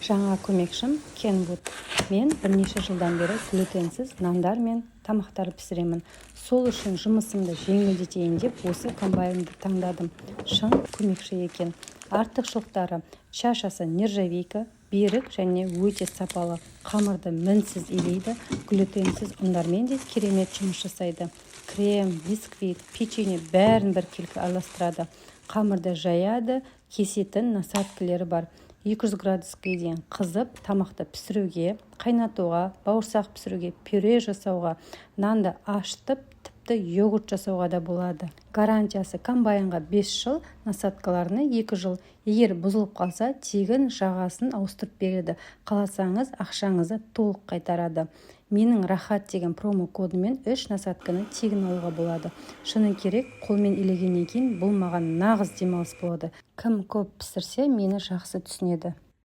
Жаңа көмекшім Кенвуд. Мен бірнеше жылдан бері глютенсіз нандар мен тамақтар пісіремін. Сол үшін жұмысымды жеңілдетейін деп осы комбайнды таңдадым. Шын көмекші екен. Артықшылықтары: чашасы нержавейка, берік және өте сапалы. Қамырды мінсіз илейді, глютенсіз ұндармен де керемет жұмыс жасайды. Крем, бисквит, печенье бәрін біркелкі араластырады. Қамырды жаяды, кесетін насадкілері бар. 200 градусқа дейін қызып, тамақты пісіруге, қайнатуға, бауырсақ пісіруге, пюре жасауға, нанды ашытып, тіпті йогурт жасауға да болады. Гарантиясы: комбайнға 5 жыл, насадкаларына 2 жыл. Егер бұзылып қалса, тегін жағасын ауыстырып береді. Қаласаңыз, ақшаңызды толық қайтарады. Менің рахат деген промокодымен 3 насадканы тегін алуға болады. Шыны керек, қолмен илегеннен кейін бұл маған нағыз демалыс болады. Кім көп пісірсе, мені жақсы түсінеді.